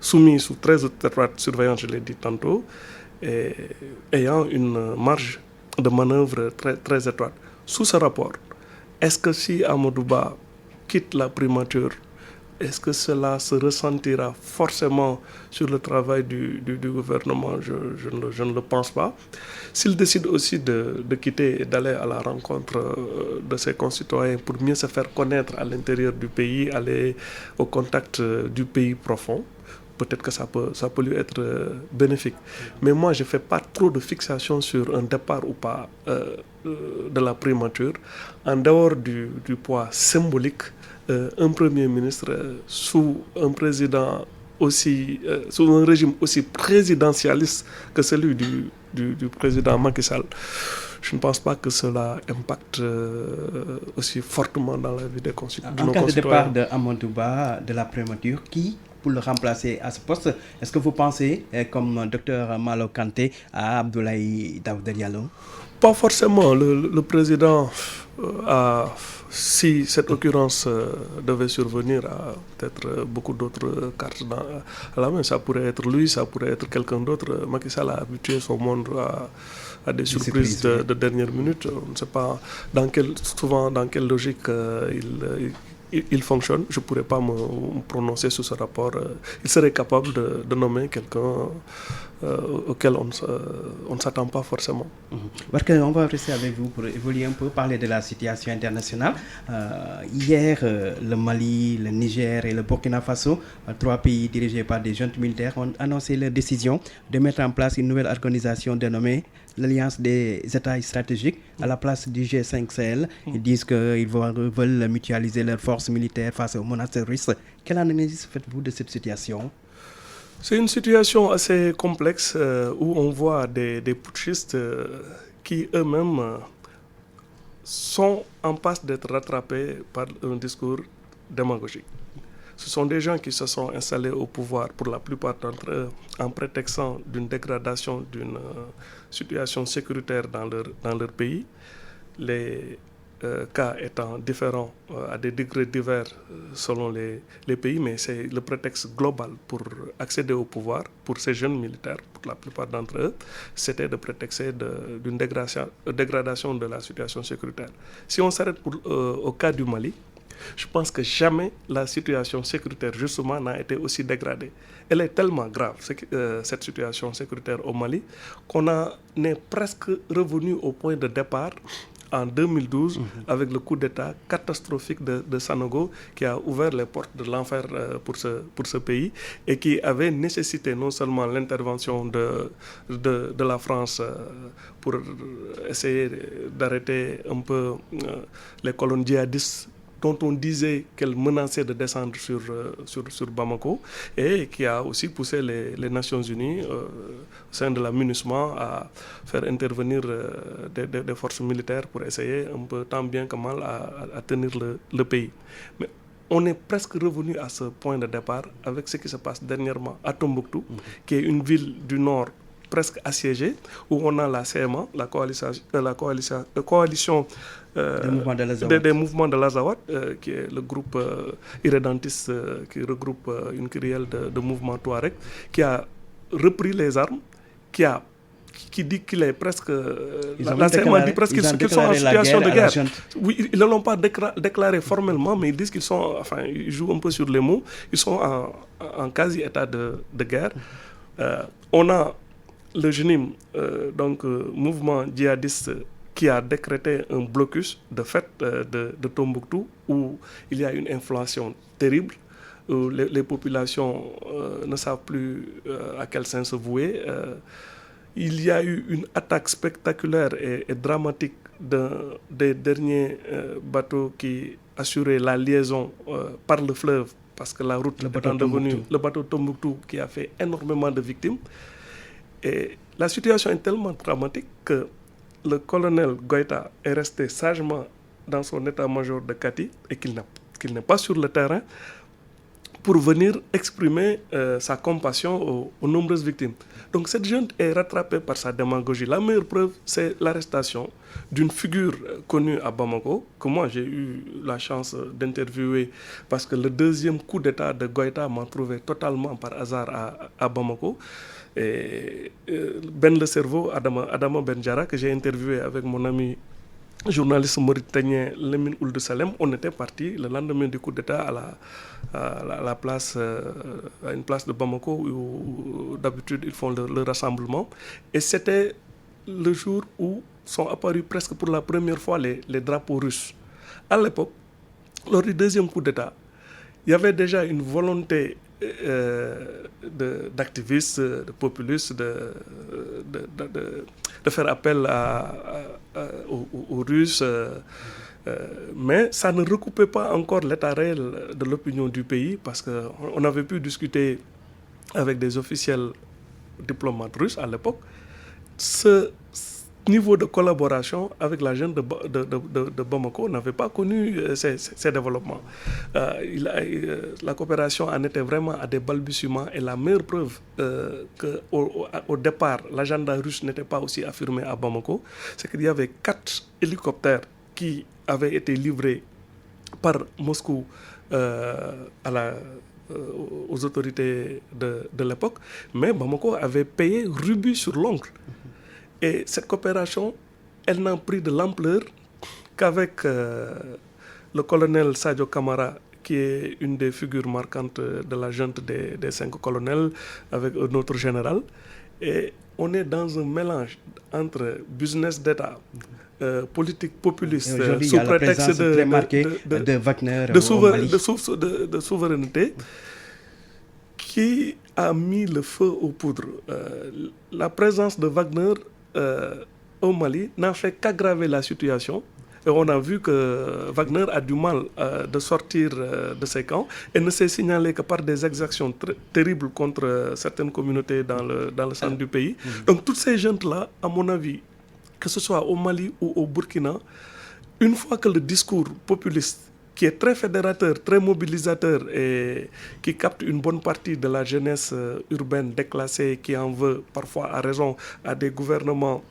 soumis sous très étroite surveillance, je l'ai dit tantôt, et ayant une marge de manœuvre très, très étroite. Sous ce rapport, est-ce que si Amadou Ba quitte la primature, est-ce que cela se ressentira forcément sur le travail du gouvernement? Je ne le pense pas. S'il décide aussi de quitter et d'aller à la rencontre de ses concitoyens pour mieux se faire connaître à l'intérieur du pays, aller au contact du pays profond, peut-être que ça peut lui être bénéfique. Mais moi, je ne fais pas trop de fixation sur un départ ou pas de la primature. En dehors du poids symbolique, un Premier ministre sous un président aussi, sous un régime aussi présidentialiste que celui du président Macky Sall, je ne pense pas que cela impacte aussi fortement dans la vie des concitoyens. En cas de départ de Amadou Ba de la primature, qui pour le remplacer à ce poste? Est-ce que vous pensez, comme Dr Malo Kanté, à Abdoulaye Daouda Diallo? Pas forcément. Le président, si cette occurrence devait survenir, a peut-être beaucoup d'autres cartes à la main. Ça pourrait être lui, ça pourrait être quelqu'un d'autre. Macky Sall a habitué son monde à des surprises de dernière minute. On ne sait pas souvent dans quelle logique il fonctionne. Je ne pourrais pas me prononcer sur ce rapport. Il serait capable de nommer quelqu'un auquel on ne s'attend pas forcément. Parce qu'on va rester avec vous pour évoluer un peu, parler de la situation internationale. Hier, le Mali, le Niger et le Burkina Faso, 3 pays dirigés par des juntes militaires, ont annoncé leur décision de mettre en place une nouvelle organisation dénommée l'Alliance des États stratégiques à la place du G5 Sahel. Ils disent qu'ils veulent mutualiser leurs forces militaires face aux menaces terroristes. Quelle analyse faites-vous de cette situation? C'est une situation assez complexe où on voit des putschistes qui eux-mêmes sont en passe d'être rattrapés par un discours démagogique. Ce sont des gens qui se sont installés au pouvoir, pour la plupart d'entre eux, en prétextant d'une dégradation d'une situation sécuritaire dans leur pays. Les cas étant différents à des degrés divers selon les pays, mais c'est le prétexte global pour accéder au pouvoir pour ces jeunes militaires, pour la plupart d'entre eux, c'était de prétexter d'une dégradation de la situation sécuritaire. Si on s'arrête au cas du Mali, je pense que jamais la situation sécuritaire, justement, n'a été aussi dégradée. Elle est tellement grave, cette situation sécuritaire au Mali, qu'on est presque revenu au point de départ en 2012 avec le coup d'État catastrophique de Sanogo qui a ouvert les portes de l'enfer pour ce pays et qui avait nécessité non seulement l'intervention de la France pour essayer d'arrêter un peu les colonnes djihadistes dont on disait qu'elle menaçait de descendre sur Bamako, et qui a aussi poussé les Nations Unies au sein de la MINUSMA à faire intervenir des forces militaires pour essayer un peu tant bien que mal à tenir le pays. Mais on est presque revenu à ce point de départ avec ce qui se passe dernièrement à Tombouctou, qui est une ville du nord presque assiégée, où on a la CMA, la coalition des mouvements de l'Azawad, qui est le groupe irrédentiste qui regroupe une kyrielle de mouvements Touareg, qui a repris les armes, qui dit qu'il est presque... la CMA dit presque qu'ils sont en situation de guerre. Oui, ils ne l'ont pas déclaré formellement, mais ils disent ils jouent un peu sur les mots. Ils sont en quasi-état de guerre. On a le JNIM, mouvement djihadiste, qui a décrété un blocus de fait de Tombouctou, où il y a une inflation terrible, où les populations ne savent plus à quel sein se vouer. Il y a eu une attaque spectaculaire et dramatique des derniers bateaux qui assuraient la liaison par le fleuve, parce que la route étant devenue le bateau Tombouctou, qui a fait énormément de victimes. Et la situation est tellement dramatique que le colonel Goïta est resté sagement dans son état-major de Kati et qu'il n'est pas sur le terrain pour venir exprimer sa compassion aux nombreuses victimes. Donc cette junte est rattrapée par sa démagogie. La meilleure preuve, c'est l'arrestation d'une figure connue à Bamako, que moi j'ai eu la chance d'interviewer, parce que le deuxième coup d'État de Goïta m'a trouvé totalement par hasard à Bamako. Et Ben le cerveau, Adama Benjara, que j'ai interviewé avec mon ami journaliste mauritanien Lemine Ould Salem, on était parti le lendemain du coup d'État à la place, à une place de Bamako où d'habitude ils font le rassemblement. Et c'était le jour où sont apparus presque pour la première fois les drapeaux russes. À l'époque, lors du deuxième coup d'État, il y avait déjà une volonté d'activistes, de populistes, de faire appel aux Russes, mais ça ne recoupait pas encore l'état réel de l'opinion du pays, parce qu'on avait pu discuter avec des officiels diplomates russes à l'époque. Ce niveau de collaboration avec la junte de Bamako n'avait pas connu ces développements. La coopération en était vraiment à des balbutiements, et la meilleure preuve qu'au départ, l'agenda russe n'était pas aussi affirmé à Bamako, c'est qu'il y avait 4 hélicoptères qui avaient été livrés par Moscou aux autorités de l'époque, mais Bamako avait payé rubis sur l'ongle. Et cette coopération, elle n'a pris de l'ampleur qu'avec le colonel Sadio Camara, qui est une des figures marquantes de la junte des 5 colonels, avec un autre général. Et on est dans un mélange entre business d'État, politique populiste, sous prétexte de Wagner de souveraineté, qui a mis le feu aux poudres. La présence de Wagner au Mali n'a fait qu'aggraver la situation. Et on a vu que Wagner a du mal de sortir de ses camps et ne s'est signalé que par des exactions terribles contre certaines communautés dans le centre du pays. Donc toutes ces jeunes-là, à mon avis, que ce soit au Mali ou au Burkina, une fois que le discours populiste, qui est très fédérateur, très mobilisateur et qui capte une bonne partie de la jeunesse urbaine déclassée, qui en veut parfois à raison à des gouvernements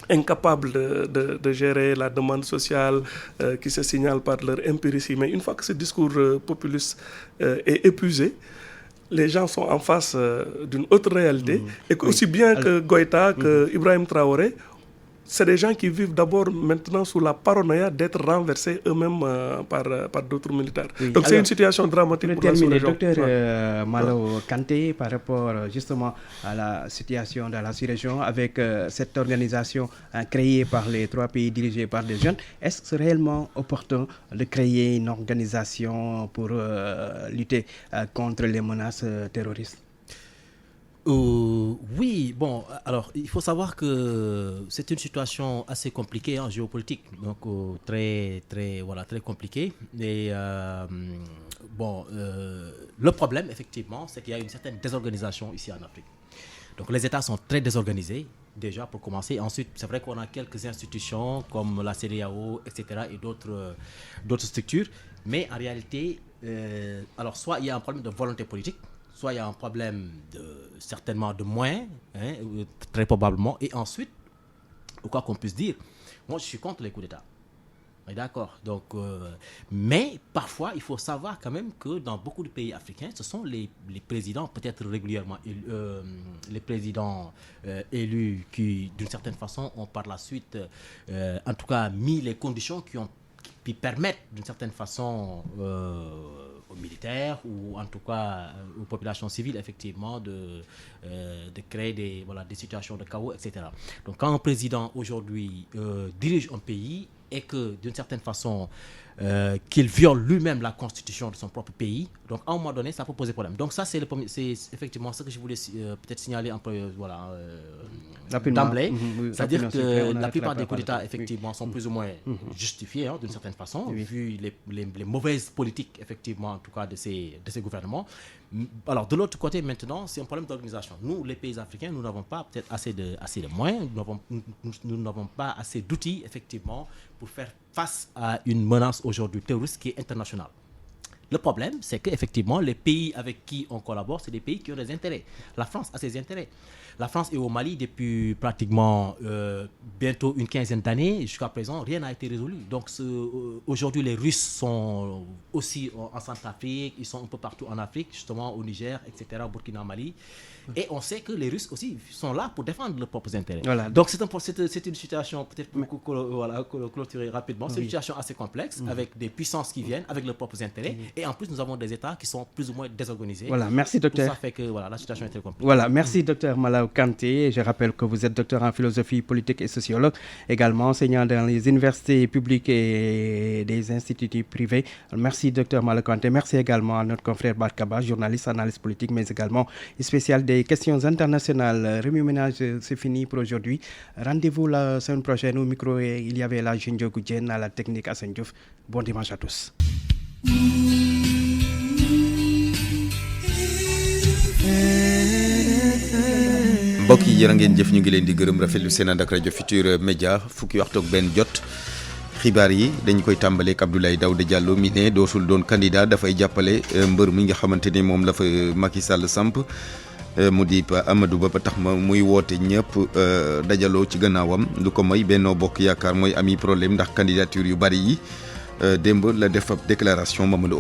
incapables de gérer la demande sociale, qui se signalent par leur impéritie. Mais une fois que ce discours populiste est épuisé, les gens sont en face d'une autre réalité, et aussi bien que Goïta, que Ibrahim Traoré, c'est des gens qui vivent d'abord maintenant sous la paranoïa d'être renversés eux-mêmes par d'autres militaires. Oui. Donc c'est une situation dramatique pour la sous-région. Docteur Malo Kanté, par rapport justement à la situation dans la sous-région, avec cette organisation créée par les 3 pays dirigés par des jeunes, est-ce que c'est réellement opportun de créer une organisation pour lutter contre les menaces terroristes? Oui, bon, alors il faut savoir que c'est une situation assez compliquée en géopolitique, donc très compliquée. Et le problème, effectivement, c'est qu'il y a une certaine désorganisation ici en Afrique. Donc les États sont très désorganisés, déjà pour commencer. Ensuite, c'est vrai qu'on a quelques institutions comme la CEDEAO, etc. et d'autres structures. Mais en réalité, alors soit il y a un problème de volonté politique, soit il y a un problème certainement de moyens, très probablement. Et ensuite, quoi qu'on puisse dire, moi je suis contre les coups d'État. D'accord. Donc, mais parfois, il faut savoir quand même que dans beaucoup de pays africains, ce sont les présidents, peut-être régulièrement les présidents élus qui, d'une certaine façon, ont par la suite, en tout cas, mis les conditions qui permettent, d'une certaine façon, aux militaires ou en tout cas aux populations civiles, effectivement, de créer des situations de chaos, etc. Donc, quand un président aujourd'hui dirige un pays et que, d'une certaine façon, qu'il viole lui-même la constitution de son propre pays. Donc à un moment donné, ça peut poser problème. Donc ça, c'est effectivement ce que je voulais peut-être signaler un peu d'emblée. C'est-à-dire que la plupart des coups d'État, effectivement, sont plus ou moins justifiés d'une certaine façon, vu les mauvaises politiques, effectivement, en tout cas, de ces gouvernements. Alors, de l'autre côté, maintenant, c'est un problème d'organisation. Nous, les pays africains, nous n'avons pas peut-être assez de moyens, nous n'avons pas assez d'outils, effectivement, pour faire face à une menace aujourd'hui terroriste qui est internationale. Le problème, c'est qu'effectivement, les pays avec qui on collabore, c'est des pays qui ont des intérêts. La France a ses intérêts. La France est au Mali depuis pratiquement bientôt une quinzaine d'années. Jusqu'à présent, rien n'a été résolu. Donc aujourd'hui, les Russes sont aussi en Centrafrique, ils sont un peu partout en Afrique, justement au Niger, etc., au Burkina, Mali. Et on sait que les Russes aussi sont là pour défendre leurs propres intérêts. Voilà. Donc c'est une situation, peut-être pour clôturer rapidement, c'est une situation assez complexe, avec des puissances qui viennent, avec leurs propres intérêts. Et en plus, nous avons des États qui sont plus ou moins désorganisés. Voilà, merci docteur. Tout ça fait que la situation est très compliquée. Voilà, merci docteur Malaw Kanté. Je rappelle que vous êtes docteur en philosophie politique et sociologue, également enseignant dans les universités publiques et des instituts privés. Merci docteur Malaw Kanté. Merci également à notre confrère Barkaba, journaliste, analyste politique, mais également spécial des questions internationales. Rémi Ménage, c'est fini pour aujourd'hui. Rendez-vous la semaine prochaine au micro. Il y avait la Junjo Goudjen à la technique Assane Diouf. Bon dimanche à tous. mbokk yi jërë ngeen jëf ñu ngi leen di gërëm rafetlu seen ànd ak rajo Futurs Médias fukki waxtu ak benn jot xibaar yi dañ koy tàmbaleek Abdoulaye Daouda Diallo mi ne dootul doon candidat dafay jàppale mbër mi nga xamante ni moom la fa Macky Sall samp mu di Amadou Ba tax ma muy woote ñëpp dajaloo ci gannaawam lu ko may Benno Bokk Yaakaar mooy ami problème ndax candidature yu bari yi démb la def ab déclaration Mamadou